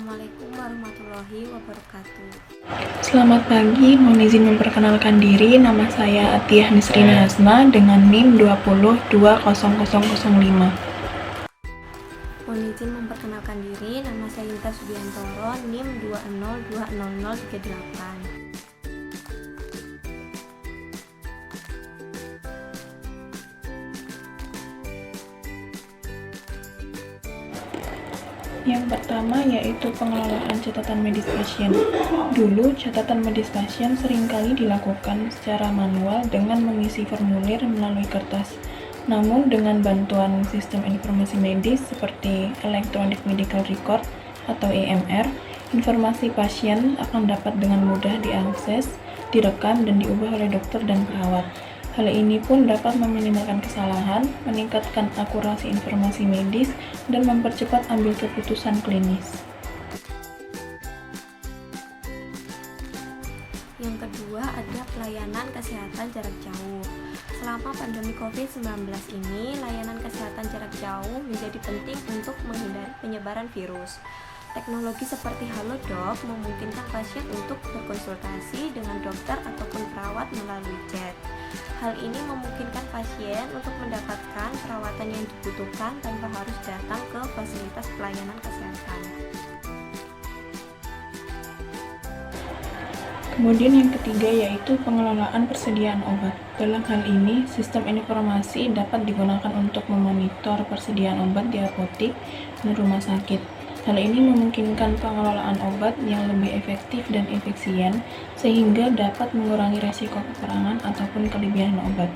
Assalamualaikum warahmatullahi wabarakatuh. Selamat pagi, mohon izin memperkenalkan diri. Nama saya Atiyah Nisrina Hasna dengan NIM 2020005. Mohon izin memperkenalkan diri. Nama saya Inta Subiantoro, NIM 2020038. Yang pertama yaitu pengelolaan catatan medis pasien. Dulu, catatan medis pasien seringkali dilakukan secara manual dengan mengisi formulir melalui kertas. Namun dengan bantuan sistem informasi medis seperti Electronic Medical Record atau EMR, informasi pasien akan dapat dengan mudah diakses, direkam, dan diubah oleh dokter dan perawat. Hal ini pun dapat meminimalkan kesalahan, meningkatkan akurasi informasi medis, dan mempercepat ambil keputusan klinis. Yang kedua ada pelayanan kesehatan jarak jauh. Selama pandemi COVID-19 ini, layanan kesehatan jarak jauh menjadi penting untuk menghindari penyebaran virus. Teknologi seperti Halodoc memungkinkan pasien untuk berkonsultasi dengan dokter ataupun perawat melalui chat. Hal ini memungkinkan pasien untuk mendapatkan perawatan yang dibutuhkan tanpa harus datang ke fasilitas pelayanan kesehatan. Kemudian yang ketiga yaitu pengelolaan persediaan obat. Dalam hal ini, sistem informasi dapat digunakan untuk memonitor persediaan obat di apotek dan rumah sakit. Hal ini memungkinkan pengelolaan obat yang lebih efektif dan efisien, sehingga dapat mengurangi resiko kekurangan ataupun kelebihan obat.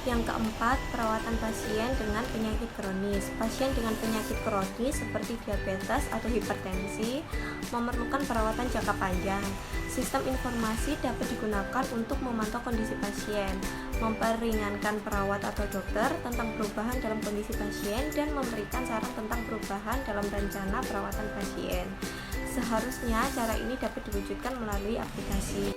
Yang keempat, perawatan pasien dengan penyakit kronis. Pasien dengan penyakit kronis seperti diabetes atau hipertensi memerlukan perawatan jangka panjang. Sistem informasi dapat digunakan untuk memantau kondisi pasien, memperingankan perawat atau dokter tentang perubahan dalam kondisi pasien, dan memberikan saran tentang perubahan dalam rencana perawatan pasien. Seharusnya cara ini dapat diwujudkan melalui aplikasi.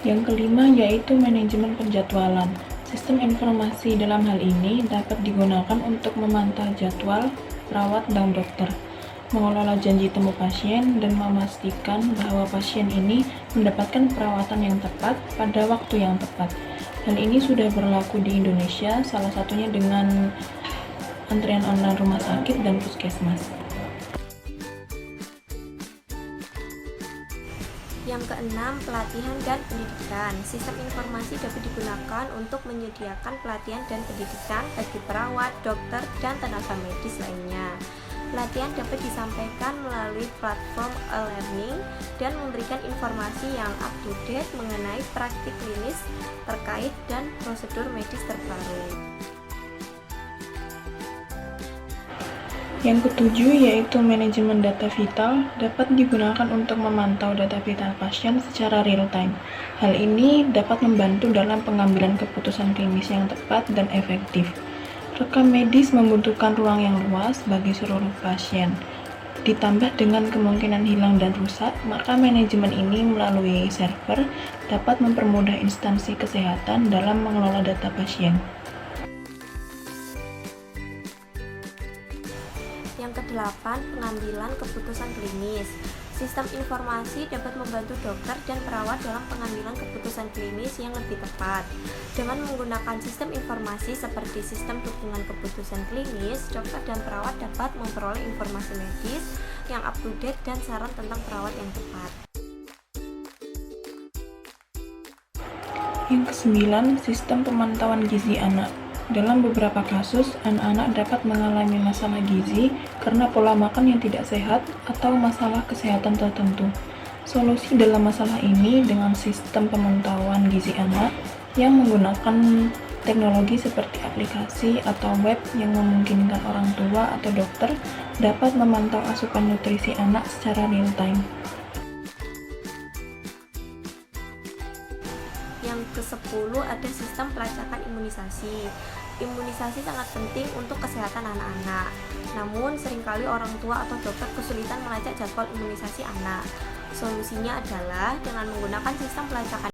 Yang kelima yaitu manajemen penjadwalan. Sistem informasi dalam hal ini dapat digunakan untuk memantau jadwal perawat dan dokter, mengelola janji temu pasien, dan memastikan bahwa pasien ini mendapatkan perawatan yang tepat pada waktu yang tepat. Hal ini sudah berlaku di Indonesia, salah satunya dengan antrian online rumah sakit dan puskesmas. Yang keenam, pelatihan dan pendidikan. Sistem informasi dapat digunakan untuk menyediakan pelatihan dan pendidikan bagi perawat, dokter, dan tenaga medis lainnya. Pelatihan dapat disampaikan melalui platform e-learning dan memberikan informasi yang up-to-date mengenai praktik klinis terkait dan prosedur medis terbaru. Yang ketujuh yaitu manajemen data vital dapat digunakan untuk memantau data vital pasien secara real time. Hal ini dapat membantu dalam pengambilan keputusan klinis yang tepat dan efektif. Rekam medis membutuhkan ruang yang luas bagi seluruh pasien. Ditambah dengan kemungkinan hilang dan rusak, maka manajemen ini melalui server dapat mempermudah instansi kesehatan dalam mengelola data pasien. Yang kedelapan, pengambilan keputusan klinis. Sistem informasi dapat membantu dokter dan perawat dalam pengambilan keputusan klinis yang lebih tepat. Dengan menggunakan sistem informasi seperti sistem dukungan keputusan klinis, dokter dan perawat dapat memperoleh informasi medis yang up-to-date dan saran tentang perawat yang tepat. Yang kesembilan, sistem pemantauan gizi anak. Dalam beberapa kasus, anak-anak dapat mengalami masalah gizi karena pola makan yang tidak sehat atau masalah kesehatan tertentu. Solusi dalam masalah ini dengan sistem pemantauan gizi anak yang menggunakan teknologi seperti aplikasi atau web yang memungkinkan orang tua atau dokter dapat memantau asupan nutrisi anak secara real time. Yang ke-10 ada sistem pelacakan imunisasi. Imunisasi sangat penting untuk kesehatan anak-anak. Namun, seringkali orang tua atau dokter kesulitan melacak jadwal imunisasi anak. Solusinya adalah dengan menggunakan sistem pelacakan